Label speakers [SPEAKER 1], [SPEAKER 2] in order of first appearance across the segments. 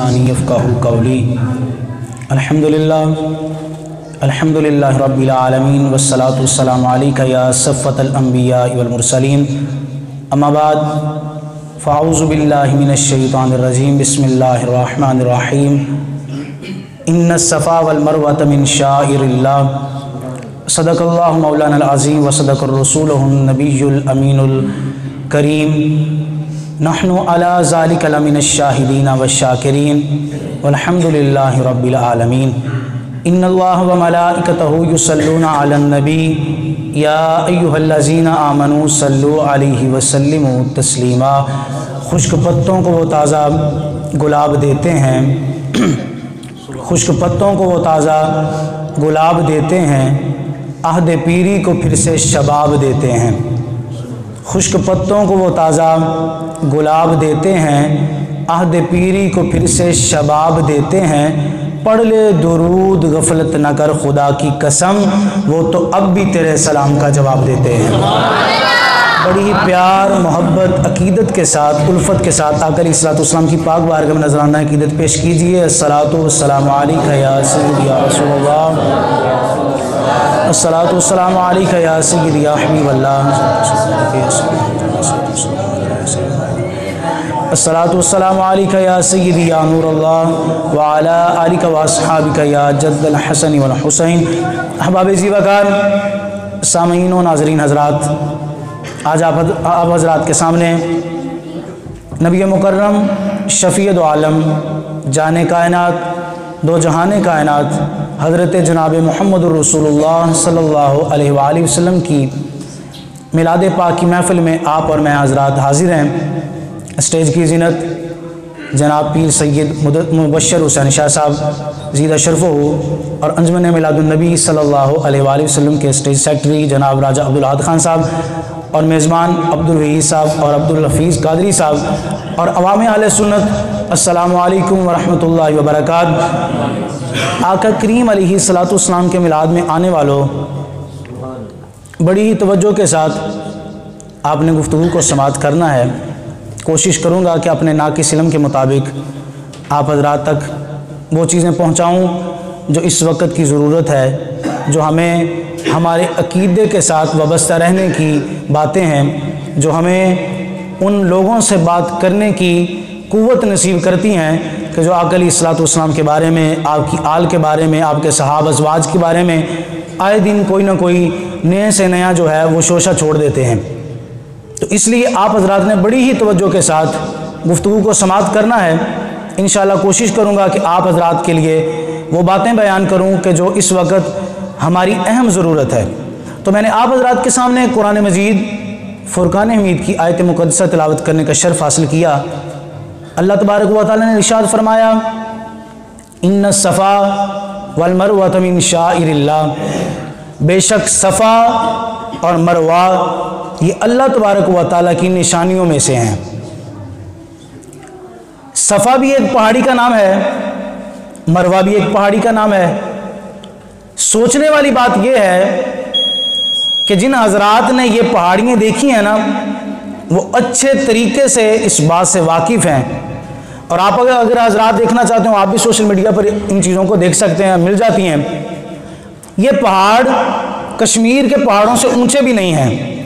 [SPEAKER 1] यफ़क़हू क़ौली। अल्हम्दुलिल्लाह रब्बिल आलमीन वस्सलातु वस्सलामु अलैका या सफ़्वतल अंबिया वल मुरसलीन। अम्मा बाद फ़अऊज़ु बिल्लाहि मिनश शैतानिर रजीम। बिस्मिल्लाहिर रहमानिर रहीम। इन्नस सफ़ा वल मरवत मिन शाइरिल्लाह। सदक़ल्लाहु मौलानल अज़ीम व सदक़र रसूलुहुन नबियुल अमीनुल करीम। नहनु अला ज़ालिका लमिनश शाहिदीन व शाकिरीन वल्हम्दुलिल्लाहि रब्बिल आलमीन। इन्नल्लाह व मलाइकतहु युसल्लूना अलन नबी या अय्युहल्लज़ीना आमनू सल्लु अलैहि व सल्लिमू तस्लीमा। खुश्क पत्तों को वो ताज़ा गुलाब देते हैं, खुश्क पत्तों को वो ताज़ा गुलाब देते हैं, अहद पीरी को फिर से शबाब देते हैं। खुश्क पत्तों को वो ताज़ा गुलाब देते हैं, अहद पीरी को फिर से शबाब देते हैं। पढ़ ले दुरूद गफलत न कर खुदा की कसम, वो तो अब भी तेरे सलाम का जवाब देते हैं। बड़ी ही प्यार मोहब्बत अकीदत के साथ उल्फत के साथ आकर इस्लाम की पाक बारगाह में नजराना अकीदत पेश कीजिए। अस्सलातु वस्सलामु अलैका या सय्यदी या रसूलल्लाह। अस्सलातु वस्सलामु अलैका या सय्यदी या हबीबल्लाह। अस्सलातु वस्सलामु अलैका या सय्यदी या नूरल्लाह व अला आलिका व अस्हाबिका या जद्दल हसन वल हुसैन। अहबाब ज़ीवकार, सामीन व नाज़रीन हज़रात, आज आप हज़रात के सामने नबी मुकर्रम शफ़ीए दो आलम जाने कायनात दो जहाने कायनात हज़रत जनाब मुहम्मदुर रसूलुल्लाह सल्लल्लाहु अलैहि वसल्लम की मिलाद पाक की महफ़िल में आप और मैं हज़रात हाज़िर हैं। स्टेज की ज़ीनत जनाब पीर सैयद मुबश्शिर हुसैन शाह साहब ज़ीदा शरफ़ो हो और अंजुमन मिलादुन्नबी सल्लल्लाहु अलैहि वसल्लम के स्टेज सेक्रेटरी जनाब राजा अब्दुल अहद खान साहब और मेज़बान अब्दुल वहीद साहब और अब्दुल हफीज़ कादरी साहब और अवाम अहले सुन्नत, अस्सलामु अलैकुम व रहमतुल्लाहि व बरकातहू। आका करीम अलैहिस्सलातु वस्सलाम के मिलाद में आने वालों, बड़ी ही तवज्जो के साथ आपने गुफ्तगू को समाअत करना है। कोशिश करूँगा कि अपने नाक़िस इल्म के मुताबिक आप हज़रात तक वो चीज़ें पहुँचाऊँ जो इस वक्त की ज़रूरत है, जो हमें हमारे अक़ीदे के साथ वाबस्ता रहने की बातें हैं, जो हमें उन लोगों से बात करने की क़ुव्वत नसीब करती हैं कि जो आका अलैहिस्सलातु वस्सलाम के बारे में, आपकी आल के बारे में, आपके सहाबा अज़वाज के बारे में आए दिन कोई ना कोई नए से नया जो है वो शोशा छोड़ देते हैं। तो इसलिए आप हज़रात ने बड़ी ही तवज्जो के साथ गुफ्तगू को समाअत करना है। इंशाअल्लाह कोशिश करूँगा कि आप हज़रात के लिए वो बातें बयान करूँ कि जो इस वक्त हमारी अहम ज़रूरत है। तो मैंने आप हज़रात के सामने कुरान मजीद फ़ुरक़ान हमीद की आयत मुक़द्दसा तिलावत करने का शर्फ़ हासिल किया। अल्लाह तबारक व तआला ने इरशाद फरमाया, इन्नस सफ़ा वल मरवत मिन शाइरिल्लाह। बेशक सफ़ा और मरवा ये अल्लाह तबारक व तआला की निशानियों में से हैं। सफ़ा भी एक पहाड़ी का नाम है, मरवा भी एक पहाड़ी का नाम है। सोचने वाली बात यह है कि जिन हज़रात ने ये पहाड़ियाँ देखी हैं ना, वो अच्छे तरीके से इस बात से वाकिफ़ हैं। और आप अगर हज़रात देखना चाहते हो, आप भी सोशल मीडिया पर इन चीज़ों को देख सकते हैं, मिल जाती हैं। ये पहाड़ कश्मीर के पहाड़ों से ऊंचे भी नहीं हैं,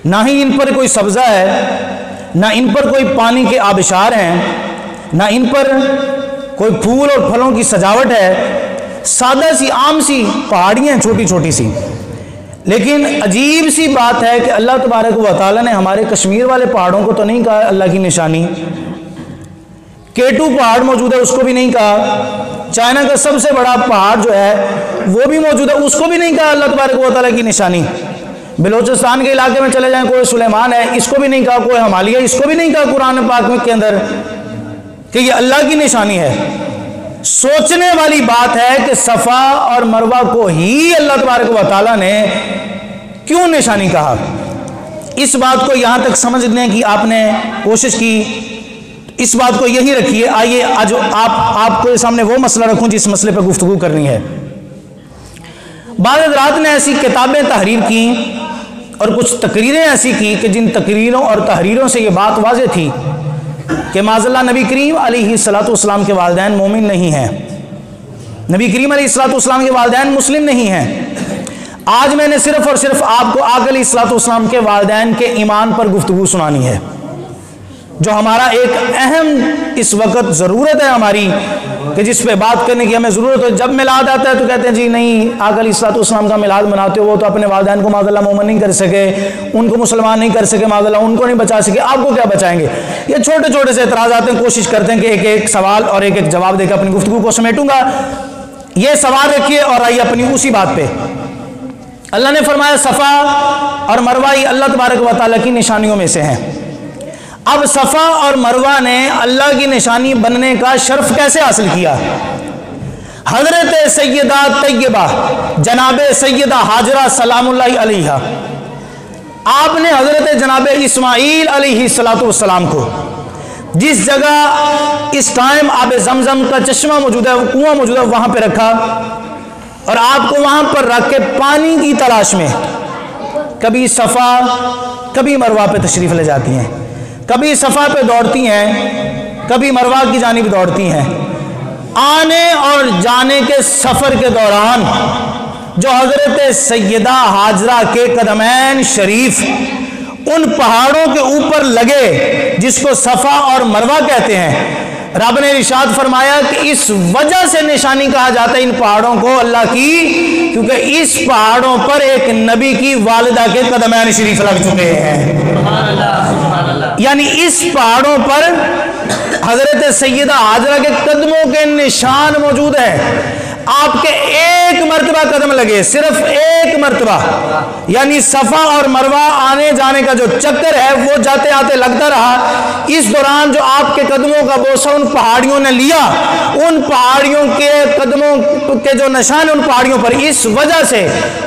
[SPEAKER 1] ना ही इन पर कोई सब्ज़ा है, ना इन पर कोई पानी के आबिशार हैं, ना इन पर कोई फूल और फलों की सजावट है। सादा सी आम सी पहाड़ियाँ छोटी छोटी सी, लेकिन अजीब सी बात है कि अल्लाह तबारक व तआला ने हमारे कश्मीर वाले पहाड़ों को तो नहीं कहा अल्लाह की निशानी। केटू पहाड़ मौजूद है, उसको भी नहीं कहा। चाइना का सबसे बड़ा पहाड़ जो है वो भी मौजूद है, उसको भी नहीं कहा अल्लाह तबारक व तआला की निशानी। बलोचिस्तान के इलाके में चले जाएं, कोई सुलेमान है, इसको भी नहीं कहा। कोई हिमालय, इसको भी नहीं कहा कुरान पाक में के अंदर कि ये अल्लाह की निशानी है। सोचने वाली बात है कि सफ़ा और मरवा को ही अल्लाह तबारक व तआला ने क्यों निशानी कहा। इस बात को यहाँ तक समझने की आपने कोशिश की, इस बात को यही रखिए। आइए आज आपको सामने वो मसला रखूं जिस मसले पर गुफ्तगू करनी है। बाद हज़रात ने ऐसी किताबें तहरीर की और कुछ तकरीरें ऐसी की कि जिन तकरीरों और तहरीरों से ये बात वाज़ेह थी कि माज़अल्लाह नबी करीम अलैहिस्सलाम के वालिदैन मोमिन नहीं हैं, नबी करीम अलैहिस्सलाम के वालिदैन मुस्लिम नहीं हैं। आज मैंने सिर्फ और सिर्फ आपको आका अलैहिस्सलाम के वालिदैन के ईमान पर गुफ्तगू सुनानी है, जो हमारा एक अहम इस वक्त ज़रूरत है हमारी, कि जिस पे बात करने की हमें ज़रूरत है। जब मिलाद आता है तो कहते हैं जी नहीं, आका अलैहिस्सलाम का मिलाद मनाते हो, वो तो अपने वालिदैन को माज़अल्लाह मोमिन नहीं कर सके, उनको मुसलमान नहीं कर सके, माज़अल्लाह उनको नहीं बचा सके, आपको क्या बचाएंगे। ये छोटे छोटे से एतराज़ात हैं। कोशिश करते हैं कि एक एक सवाल और एक एक जवाब देकर अपनी गुफ्तगू को समेटूंगा। ये सवाल रखिए और आइए अपनी उसी बात पे। अल्लाह ने फरमाया सफ़ा और मरवा ही अल्लाह तबारक व तआला की निशानियों में से हैं। अब सफ़ा और मरवा ने अल्लाह की निशानी बनने का शर्फ कैसे हासिल किया। हज़रत सैयदा तैयबा जनाब सैयदा हाजरा सलामुल्लाहि अलैहा, आपने हज़रत जनाब इस्माईल अलैहिस्सलाम को जिस जगह इस टाइम आब ज़मज़म का चश्मा मौजूद है, कुआं मौजूद है, वहाँ पे रखा और आपको वहाँ पर रख के पानी की तलाश में कभी सफ़ा कभी मरवा पे तशरीफ़ ले जाती हैं, कभी सफ़ा पे दौड़ती हैं, कभी मरवा की जानिब दौड़ती हैं। आने और जाने के सफ़र के दौरान जो हज़रत सैयदा हाजरा के कदमैन शरीफ उन पहाड़ों के ऊपर लगे जिसको सफ़ा और मरवा कहते हैं, रब ने इरशाद फरमाया कि इस वजह से निशानी कहा जाता है इन पहाड़ों को अल्लाह की, क्योंकि इस पहाड़ों पर एक नबी की वालिदा के कदमैन शरीफ लग चुके हैं। यानी इस पहाड़ों पर हजरत सैयदा हाजरा के कदमों के निशान मौजूद है। आपके एक मर्तबा कदम लगे, सिर्फ एक मर्तबा, यानी सफ़ा और मरवा आने जाने का जो चक्कर है वो जाते आते लगता रहा। इस दौरान जो आपके कदमों का बोसा उन पहाड़ियों ने लिया, उन पहाड़ियों के कदमों के जो निशान उन पहाड़ियों पर, इस वजह से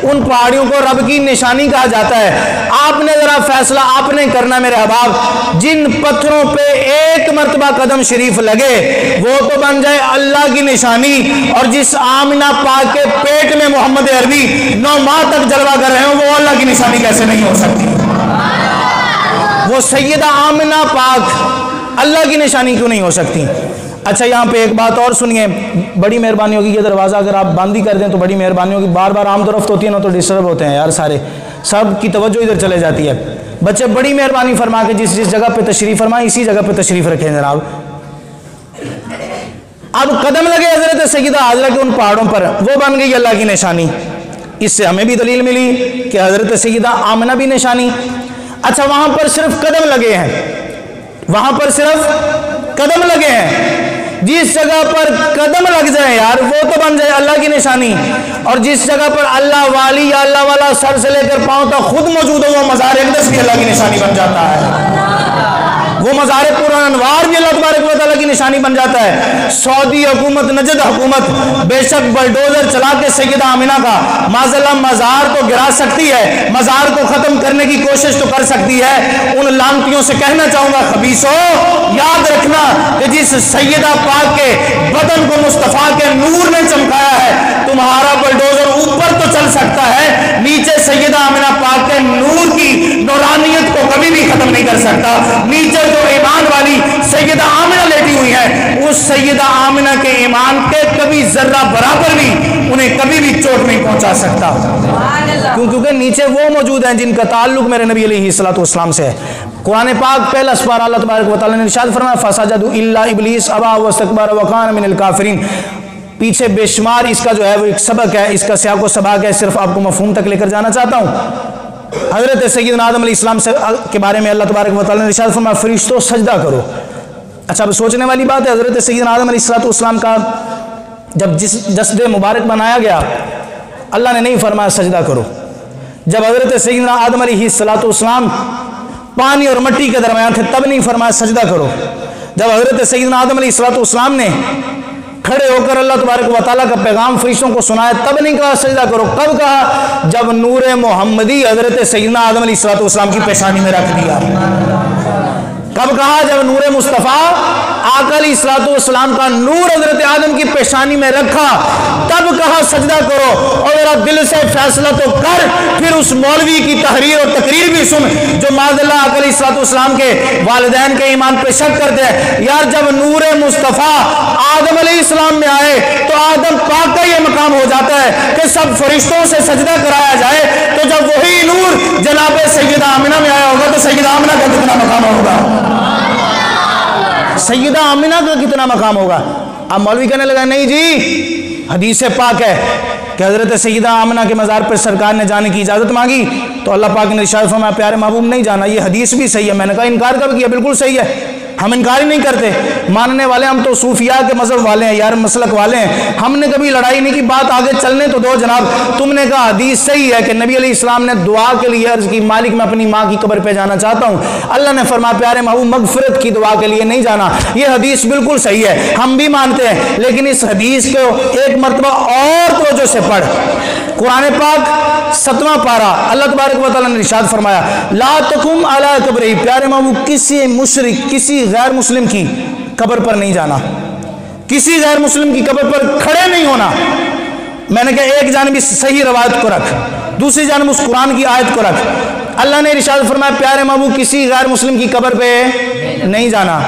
[SPEAKER 1] उन पहाड़ियों को रब की निशानी कहा जाता है। आपने जरा फैसला आपने करना मेरे अहबाब, जिन पत्थरों पे एक मर्तबा कदम शरीफ लगे वो तो बन जाए अल्लाह की निशानी, और जिस आमिना पाक के पेट में मोहम्मद अरबी 9 माह तक जलवा कर रहे हो वो अल्लाह की निशानी कैसे नहीं हो सकती। वो सैयदा आमिना पाक अल्लाह की निशानी क्यों नहीं हो सकती। अच्छा यहाँ पे एक बात और सुनिए, बड़ी मेहरबानी होगी, ये दरवाज़ा अगर आप बंद ही कर दें तो बड़ी मेहरबानी होगी। बार बार आम तरफ होती है ना तो डिस्टर्ब होते हैं यार, सारे सब की तवज्जो इधर चले जाती है। बच्चे बड़ी मेहरबानी फरमा के जिस जिस जगह पे तशरीफ़ फरमाएं इसी जगह पे तशरीफ़ रखें जनाब। अब कदम लगे हजरत सैयदा हाजरा के उन पहाड़ों पर, वो बन गई अल्लाह की निशानी। इससे हमें भी दलील मिली कि हजरत सैयदा आमना भी निशानी। अच्छा वहां पर सिर्फ कदम लगे हैं, वहां पर सिर्फ कदम लगे हैं, जिस जगह पर कदम लग जाए यार वो तो बन जाए अल्लाह की निशानी। और जिस जगह पर अल्लाह वाली या अल्लाह वाला सर से लेकर पांव तक खुद मौजूद हो वो मज़ार अक़दस भी अल्लाह की निशानी बन जाता है। वो मज़ार पुरअनवार भी अल्लाह तबारक व तआला की निशानी बन जाता है। सऊदी हुकूमत, नजद हुकूमत बेशक बलडोजर चला के सैयदा आमिना का माज़अल्लाह मज़ार को गिरा सकती है, मज़ार को ख़त्म करने की कोशिश तो कर सकती है। उन लानतियों से कहना चाहूँगा, खबीसो याद रखना कि जिस सैयदा पाक के बदन को मुस्तफ़ा के नूर ने चमकाया है, तुम्हारा बलडोजर ऊपर तो चल सकता है, नीचे सैयदा आमिना पाक के नूर की नूरानियत को कभी भी ख़त्म नहीं कर सकता। नीचे जो ईमान वाली सैयदा आमिना लेटी हुई है, उस सैयदा आमिना के ईमान के कभी जर्रा बराबर भी उन्हें कभी भी चोट नहीं पहुंचा सकता, क्योंकि नीचे वो मौजूद हैं जिनका ताल्लुक मेरे नबी अलैहिस्सलातु वस्सलाम से है। कुरान पाक पहला सुपारा अल्लाह तबारक व तआला ने इरशाद फरमाया फसजदू इल्ला इब्लीस अबा वस्तकबरा व कान मिनल काफिरीन। पीछे बेशुमार इसका जो है वो एक सबक है, इसका सियाक व सबाक है, सिर्फ आपको मफहूम तक लेकर जाना चाहता हूँ। हज़रत सैयदना आदम अलैहिस्सलाम से के बारे में अल्लाह तबारक व तआला ने इरशाद फरमाया फरिश्तों सजदा करो। अच्छा अब सोचने वाली बात है, हज़रत सैयदना आदम अलैहिस्सलाम का जब जिस जस्द मुबारक बनाया गया अल्लाह ने नहीं फरमाया सजदा करो। जब हज़रत सैयदना आदम अलैहिस्सलाम पानी और मिट्टी के दरमियान थे तब नहीं फरमाया सजदा करो। जब हज़रत सैयदना आदम अलैहिस्सलाम ने खड़े होकर अल्लाह तबारक व तआला का पैगाम फरिश्तों को सुनाया तब नहीं कहा सजदा करो। कब कहा? जब नूर मोहम्मदी हज़रत सैयदना आदम अलैहिस्सलाम की पेशानी में रख दिया। कब कहा? जब नूर मुस्तफ़ा आका अलैहिस्सलाम का नूर हजरत आदम की पेशानी में रखा, तब कहा सजदा करो। और मेरा दिल से फैसला तो कर, फिर उस मौलवी की तहरीर और तकरीर भी सुन जो माज़अल्लाह आका अलैहिस्सलाम के वालिदैन के ईमान पे शक करते हैं। यार जब नूर मुस्तफ़ा आदम अलैहिस्सलाम में आए तो आदम पाक का यह मकाम हो जाता है कि सब फरिश्तों से सजदा कराया जाए। तो जब वही नूर जनाब सैयदा आमिना में आया होगा तो सैयदा आमिना का कितना मकाम होगा? सैयदा आमिना का कितना मकाम होगा? अब मौलवी कहने लगा नहीं जी, हदीस से पाक है कि हजरत सैयदा आमिना के मज़ार पर सरकार ने जाने की इजाज़त मांगी तो अल्लाह पाक ने इरशाद फरमाया प्यारे महबूब नहीं जाना। ये हदीस भी सही है। मैंने कहा इनकार कब किया? बिल्कुल सही है, हम इनकार ही नहीं करते। मानने वाले हम तो सूफिया के मजहब वाले हैं यार, मसलक वाले हैं। हमने कभी लड़ाई नहीं की, बात आगे चलने तो दो जनाब। तुमने कहा हदीस सही है कि नबी अलैहिस्सलाम ने दुआ के लिए अर्ज की मालिक मैं अपनी माँ की कब्र पे जाना चाहता हूँ। अल्लाह ने फरमाया प्यारे महबूब मगफिरत की दुआ के लिए नहीं जाना। ये हदीस बिल्कुल सही है, हम भी मानते हैं। लेकिन इस हदीस को एक मरतबा और तवज्जो से पढ़। कुरान पाक 7वां पारा अल्लाह तबारक व तआला ने इरशाद फरमाया ला तकुम अला कब्री, प्यारे महबूब किसी मुशरिक किसी गैर मुस्लिम की कब्र पर नहीं जाना, किसी गैर मुस्लिम की कब्र पर खड़े नहीं होना। मैंने कहा एक जानब इस सही रवायत को रख, दूसरी जानब उस कुरान की आयत को रख। अल्लाह ने इरशाद फरमाया प्यारे महबूब किसी गैर मुस्लिम की कब्र पे नहीं जाना।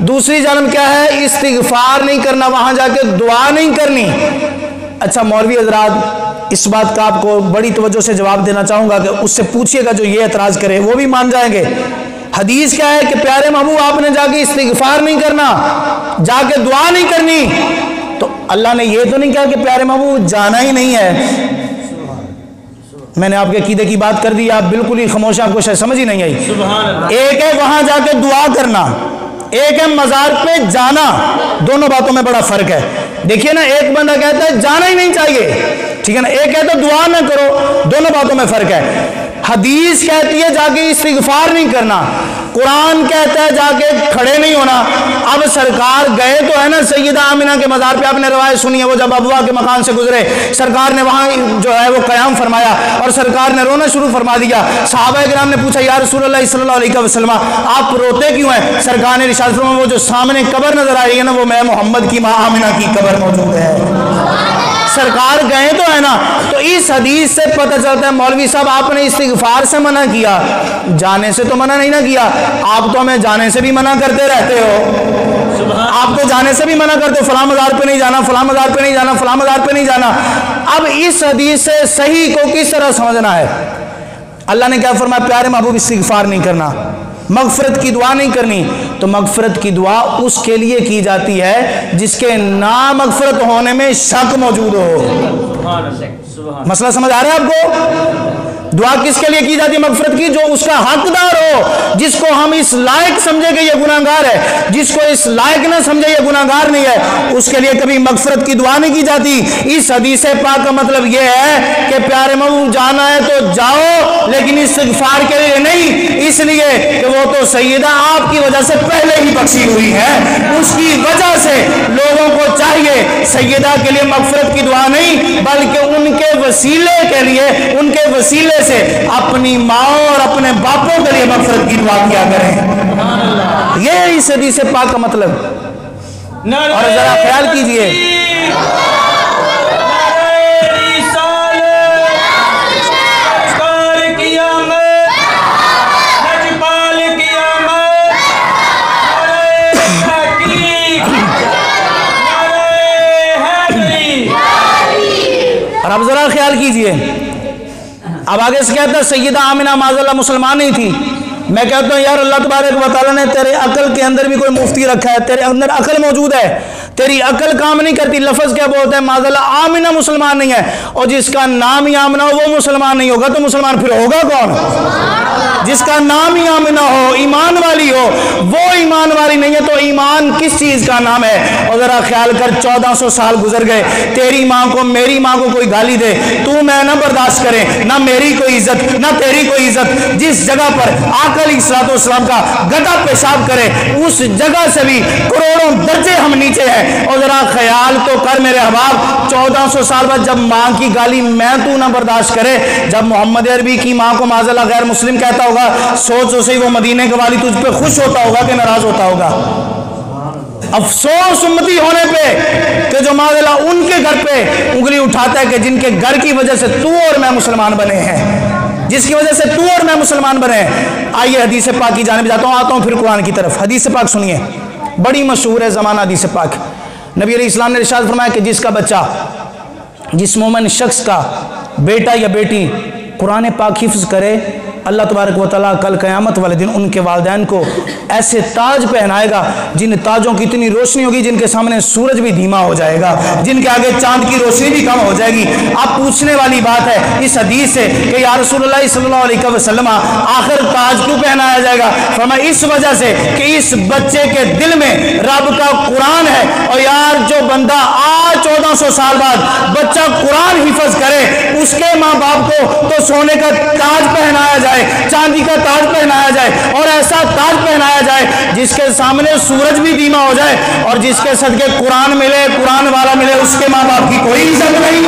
[SPEAKER 1] दूसरी जानब क्या है? इस्तिगफार नहीं करना, वहां जाके दुआ नहीं करनी। अच्छा मौलवी हजरात, इस बात का आपको बड़ी तवज्जो से जवाब देना चाहूंगा कि उससे पूछिएगा जो ये एतराज करे, वो भी मान जाएंगे। हदीस क्या है कि प्यारे महबूब आपने जाके इस्तिगफार नहीं करना, जाके दुआ नहीं करनी। तो अल्लाह ने ये तो नहीं कहा कि प्यारे महबूब जाना ही नहीं है। मैंने आपके अकीदे की बात कर दी, आप बिल्कुल ही खामोश, आपको शायद समझ ही नहीं आई। एक है वहां जाके दुआ करना, एक है मजार पे जाना। दोनों बातों में बड़ा फर्क है। देखिए ना, एक बंदा कहता है जाना ही नहीं चाहिए, ठीक है ना, एक कहता है दुआ ना करो। दोनों बातों में फर्क है। हदीस कहती है जाके इस्तिगफार नहीं करना, कुरान कहता है जाके खड़े नहीं होना। अब सरकार गए तो है ना सैयदा आमिना के मज़ार पे, आपने रवायत सुनी है, वो जब अबवा के मकान से गुजरे सरकार ने वहाँ जो है वो क़याम फरमाया और सरकार ने रोना शुरू फरमा दिया। सहाबा किराम ने पूछा या रसूलल्लाह सल्लल्लाहु अलैहि वसल्लम आप रोते क्यों हैं? सरकार ने इरशाद फरमाया वो जो सामने कब्र नजर आ रही है ना, वो मैं मोहम्मद की माँ आमिना की कब्र मौजूद है। सरकार गए तो है ना। तो इस हदीस से पता चलता है मौलवी साहब आपने इस्तिगफार से मना किया, जाने से तो मना नहीं ना किया। आप तो हमें जाने से भी मना करते रहते हो, आप तो जाने से भी मना करते हो, फलां मज़ार पे नहीं जाना, फलां मज़ार पे नहीं जाना, फलां मज़ार पे नहीं जाना। अब इस हदीस से सही को किस तरह समझना है? अल्लाह ने क्या फरमाया प्यारे महबूब इस्तिगफार नहीं करना, मगफरत की दुआ नहीं करनी। तो मगफरत की दुआ उसके लिए की जाती है जिसके ना मगफरत होने में शक मौजूद हो। मसला समझ आ रहा है आपको? दुआ किसके लिए की जाती है मगफरत की? जो उसका हकदार हो, जिसको हम इस लायक समझे कि ये गुनाहगार है। जिसको इस लायक ना समझे ये गुनाहगार नहीं है, उसके लिए कभी मगफरत की दुआ नहीं की जाती। इस हदीस पाक का मतलब ये है कि प्यारे महबूब जाना है तो जाओ, लेकिन इस्तिगफार के लिए नहीं, इसलिए कि वो तो सैयदा आपकी वजह से पहले ही बख्शी हुई है। उसकी वजह से लोगों को चाहिए सैयदा के लिए मगफरत की दुआ नहीं, बल्कि उनके वसीले के लिए, उनके वसीले से अपनी माँ और अपने बापों के लिए मगफरत की दुआ किया करें। ये इस हदीस पाक का मतलब। और जरा ख्याल कीजिए, और अब जरा ख्याल कीजिए। अब आगे से कहता है सैयदा आमिना माज़अल्लाह मुसलमान नहीं थी। मैं कहता हूँ यार अल्लाह तबारक व तआला ने तेरे अकल के अंदर भी कोई मुफ्ती रखा है, तेरे अंदर अकल मौजूद है, तेरी अकल काम नहीं करती। लफ्ज़ क्या बोलता है? माज़अल्लाह आमिना मुसलमान नहीं है। और जिसका नाम ही आमिना हो वो मुसलमान नहीं होगा, तो मुसलमान फिर होगा कौन? जिसका नाम ही आमिना हो, ईमान वाली हो, वो ईमान वाली नहीं है, तो ईमान किस चीज़ का नाम है? और ज़रा ख्याल कर, 1400 साल गुजर गए, तेरी माँ को मेरी माँ को कोई गाली दे, तू मैं ना बर्दाश्त करें, ना मेरी कोई इज्जत ना तेरी कोई इज्जत। जिस जगह पर आका अलैहिस्सलाम का गधा पेशाब करे, उस जगह से भी करोड़ों दर्जे हम नीचे हैं। और जरा ख्याल तो कर मेरे अहबाब, 1400 साल बाद जब माँ की गाली मैं तू ना बर्दाश्त करे, जब मोहम्मद अरबी की माँ को माज़अल्लाह गैर मुस्लिम कहता होगा, सोच तो सही वो मदीने के वाली तुझ पे खुश होता होगा कि नाराज होता होगा। अफसोस उम्मती होने पे कि जो माज़अल्लाह उनके घर पे उंगली उठाता है कि जिनके घर की वजह से तू और मैं मुसलमान बने हैं, जिसकी वजह से तू और मैं मुसलमान बने हैं। आइए हदीस पाक की जानिब जाता हूँ, आता हूँ फिर कुरान की तरफ। हदीस पाक सुनिए, बड़ी मशहूर है ज़माना हदीस पाक। नबी अलैहिस्सलाम ने इरशाद फरमाया कि जिसका बच्चा, जिस मोमिन शख्स का बेटा या बेटी कुरान पाक हिफ्ज़ करे, अल्लाह तबारक व तआला कल क़यामत वाले दिन उनके वालिदैन को ऐसे ताज पहनाएगा जिन ताजों की इतनी रोशनी होगी जिनके सामने सूरज भी धीमा हो जाएगा, जिनके आगे चांद की रोशनी भी कम हो जाएगी। अब पूछने वाली बात है इस हदीस से कि या रसूलुल्लाह सल्लल्लाहु अलैहि वसल्लम आखिर ताज क्यों पहनाया जाएगा? फरमाया इस वजह से कि इस बच्चे के दिल में रब का कुरान है। और यार जो बंदा आज 1400 साल बाद बच्चा कुरान हिफ्ज़ करे, उसके माँ बाप को तो सोने का ताज पहनाया जाए, चांदी का ताज पहनाया जाए, और ऐसा ताज पहनाया जाए जिसके सामने सूरज भी धीमा हो जाए, और जिसके सदके कुरान मिले, कुरान वाला मिले, उसके माँ बाप की कोई इज्जत नहीं,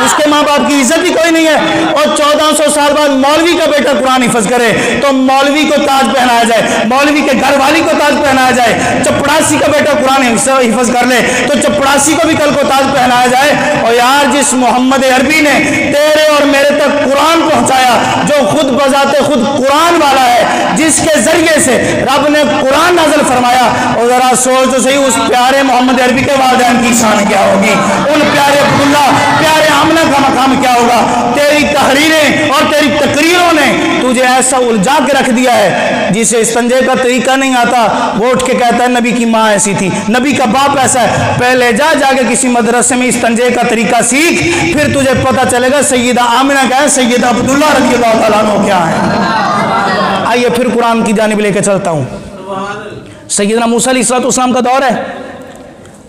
[SPEAKER 1] उसके माँ बाप की इज्जत ही कोई नहीं है। और 1400 साल बाद मौलवी का बेटा कुरान हिफ्ज़ करे तो मौलवी को ताज पहनाया जाए, मौलवी के घर वाली को ताज पहनाया जाए। चपड़ासी का बेटा कुरान हिफ्ज़ कर ले तो चपड़ासी को भी कल को ताज पहनाया जाए। और यार जिस मोहम्मद अरबी ने तेरे और मेरे तक कुरान पहुंचाया, जो खुद बजाते खुद कुरान वाला है, जिसके जरिए से रब ने कुरान नाज़िल फरमाया, और जरा सोच तो सही उस प्यारे मोहम्मद अरबी के वालिदैन की शान क्या होगी, उन प्यारे अब्दुल्ला, प्यारे आमना का मकाम क्या होगा। तेरी तहरीरें और तेरी तकरीरों ने तुझे ऐसा उलझा के रख दिया है, जिसे इस्तंजे का तरीका नहीं आता वो उठ के कहता है नबी की माँ ऐसी थी, नबी का बाप ऐसा है। पहले जा जाके किसी मदरसे में इस्तंजे का तरीका सीख, फिर तुझे पता चलेगा सैयदा आमिना क्या है, सैयदा अब्दुल्ला रज़ियल्लाहु तआला अन्हु क्या है। आइए फिर कुरान की जानिब लेके चलता हूँ। सैयदना मूसा अलैहिस्सलाम का दौर है।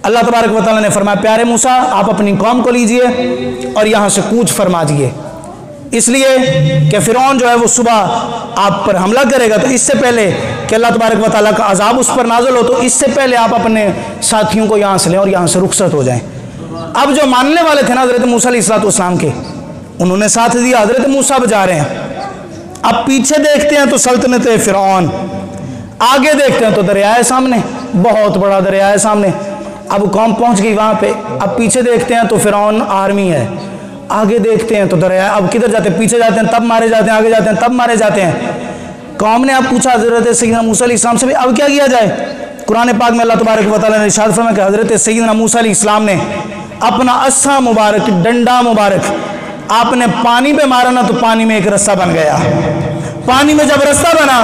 [SPEAKER 1] अल्लाह तबारक व तआला ने फरमाया प्यारे मूसा आप अपनी कौम को लीजिए और यहाँ से कूच फरमा दिए, इसलिए कि फ़िरौन जो है वो सुबह आप पर हमला करेगा, तो इससे पहले कि अल्लाह तबारक व तआला का अजाब उस पर नाज़िल हो, तो इससे पहले आप अपने साथियों को यहाँ से लें और यहाँ से रुखसत हो जाएं। अब जो मानने वाले थे ना हज़रत मूसा अलैहिस्सलाम के, उन्होंने साथ दिया, हज़रत मूसा बजा रहे हैं। अब पीछे देखते हैं तो सल्तनत फ़िरौन, आगे देखते हैं तो दरिया है सामने, बहुत बड़ा दरिया है सामने। अब कौम पहुंच गई वहां पे। अब पीछे देखते हैं तो फ़िरौन आर्मी है, आगे देखते हैं तो दरिया। अब किधर जाते हैं? पीछे जाते हैं तब मारे जाते हैं, आगे जाते हैं तब मारे जाते हैं। कौम ने अब पूछा हज़रत सैयदना मूसा अलैहिस्सलाम से भी अब क्या किया जाए? कुरान पाक में अल्लाह तबारक व तआला ने इरशाद फरमाया कि हज़रत सैयदना मूसा अलैहिस्सलाम ने अपना अस्सा मुबारक, डंडा मुबारक आपने पानी पे मारा ना, तो पानी में एक रस्सा बन गया। पानी में जब रास्ता बना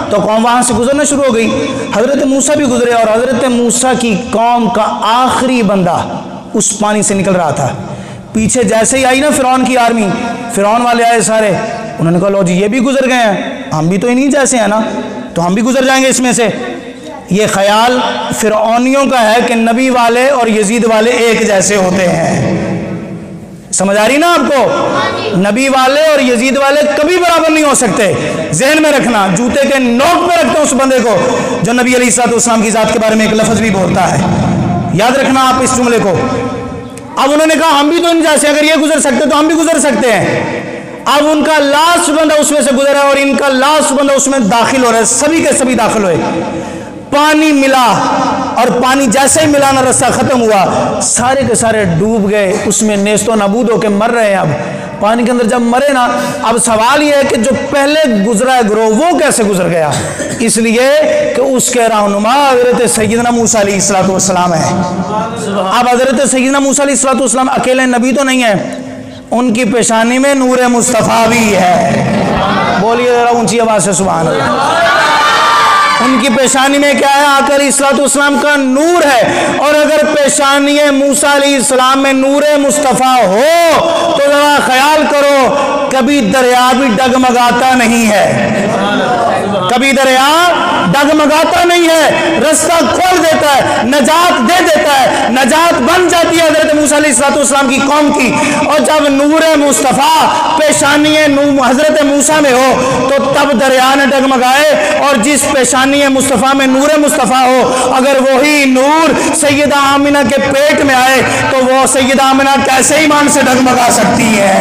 [SPEAKER 1] तो कौम वहां से गुजरना शुरू हो गई। हजरत मूसा भी गुजरे और हजरत मूसा की कौम का आखिरी बंदा उस पानी से निकल रहा था। पीछे जैसे ही आई ना फ़िरौन की आर्मी, फ़िरौन वाले आए सारे, उन्होंने कहा लो जी ये भी गुजर गए हैं, हम भी तो इन्हीं जैसे हैं ना, तो हम भी गुजर जाएंगे इसमें से। ये ख्याल फ़िरौनियों का है कि नबी वाले और यजीद वाले एक जैसे होते हैं। समझ आ रही ना आपको? नबी वाले और यजीद वाले कभी बराबर नहीं हो सकते। जहन में रखना, जूते के नोक में रखते उस बंदे को जो नबी अलैहिस्सलाम की ज़ात के बारे में एक लफ्ज़ भी बोलता है। याद रखना आप इस जुमले को। अब उन्होंने कहा हम भी तो इन जैसे, अगर ये गुजर सकते तो हम भी गुजर सकते हैं। अब उनका लास्ट बंदा उसमें से गुजरा और इनका लास्ट बंदा उसमें दाखिल हो रहा है। सभी के सभी दाखिल हुए, पानी मिला और पानी जैसे ही मिला ना रास्ता खत्म हुआ, सारे के सारे डूब गए, उसमें नेस्तो नबूद होकर मर रहे हैं। अब पानी के अंदर जब मरे ना, अब सवाल ये है कि जो पहले गुजरा है ग्रोह वो कैसे गुजर गया? इसलिए कि उसके रहनुमा हज़रत सैयदना मूसा अलैहिस्सलाम है। अब हज़रत सैयदना मूसा अलैहिस्सलाम अकेले नबी तो नहीं है, उनकी पेशानी में नूर मुस्तफ़ा भी है। बोलिए जरा ऊंची आवाज़ से सुभान अल्लाह। उनकी पेशानी में क्या है? आका अलैहिस्सलाम का नूर है। और अगर पेशानी मूसा अलैहिस्सलाम में नूर मुस्तफ़ा हो तो जरा ख्याल करो, कभी दरिया भी डगमगाता नहीं है, कभी दरिया डगमगाता नहीं है, रास्ता खोल देता है, नजात दे देता है, नजात बन जाती है हजरत मूसा अलैहिस्सलाम की कौम की। और जब नूर मुस्तफ़ा पेशानी हजरत मूसा में हो तो तब दरिया न डगमगाए, और जिस पेशानी मुस्तफ़ा में नूर मुस्तफ़ा हो, अगर वही नूर सैयदा आमिना के पेट में आए तो वो सैयदा आमिना कैसे ईमान से डगमगा सकती है?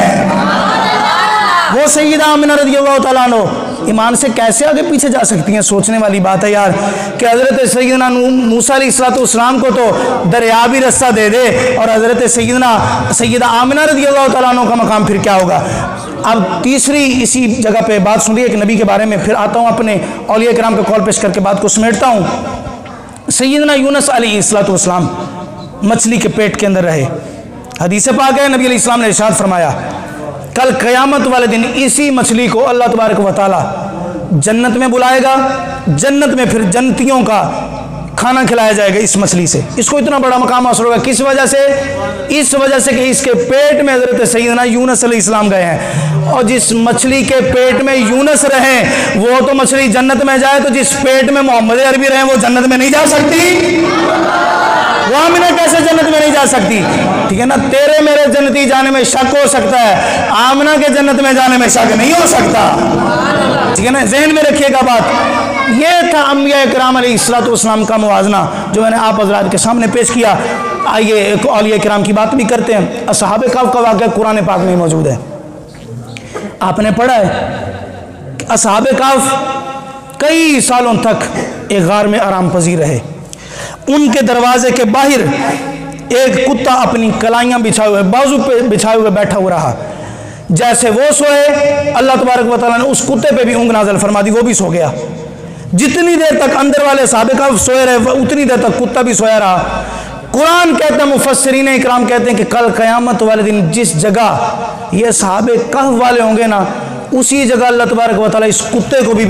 [SPEAKER 1] वो सैयदा आमिना रज़ियल्लाहु तआला अन्हा ईमान से कैसे आगे पीछे जा सकती हैं? सोचने वाली बात है यार कि हज़रत सैयदना मूसा अलैहिस्सलाम को तो दरिया भी रास्ता दे दे, और हज़रत सैयदा आमिना रज़ियल्लाहु तआला अन्हा का मकाम फिर क्या होगा? अब तीसरी इसी जगह पे बात सुनिए एक नबी के बारे में, फिर आता हूँ अपने औलिया किराम पे कॉल पेश करके बात को समेटता हूँ। सैयदना यूनुस अलैहिस्सलाम मछली के पेट के अंदर रहे। हदीस पाक है, नबी अलैहिस्सलाम ने इरशाद फरमाया कल क़यामत वाले दिन इसी मछली को अल्लाह तबारक व तआला जन्नत में बुलाएगा, जन्नत में फिर जन्नतियों का खाना खिलाया जाएगा इस मछली से। इसको इतना बड़ा मकाम हासिल होगा किस वजह से? इस वजह से कि इसके पेट में हज़रत सैयदना यूनुस अलैहिस्सलाम गए हैं, और जिस मछली के पेट में यूनुस रहे वो तो मछली जन्नत में जाए, तो जिस पेट में मोहम्मद अरबी रहे वो जन्नत में नहीं जा सकती? वो आमिना कैसे जन्नत में नहीं जा सकती? ठीक है ना, तेरे मेरे जन्नती जाने में शक हो सकता है, आमिना के जन्नत में जाने में शक नहीं हो सकता। ठीक है ना, जहन में रखिएगा बात। ये था अंबिया किराम अलैहिस्सलाम का मुवाजना जो मैंने आप हज़रात के सामने पेश किया। आइए एक औलिया किराम की बात भी करते हैं। असहाबे कहफ का वाक़या कुरान पाक में मौजूद है। आपने पढ़ा है कि असहाबे कहफ कई सालों तक एक गार में आराम पजीर रहे। उनके दरवाजे के बाहर एक कुत्ता अपनी कलाइयाँ बिछाए हुए, बाजू पे बिछाए हुए बैठा हुआ रहा। जैसे वो सोए अल्लाह तबारक व तआला ने उस कुत्ते पे भी ऊँग नाज़िल फरमा दी, वो भी सो गया। जितनी देर तक अंदर वाले साहबे कहफ सोए रहे उतनी देर तक कुत्ता भी सोया रहा। कुरान कहते हैं, मुफस्सिरीन इकराम कहते हैं कि कल क़यामत वाले दिन जिस जगह ये साहबे कहफ वाले होंगे ना, उसी जगह अल्लाह तबारक व तआला इस कुत्ते को भी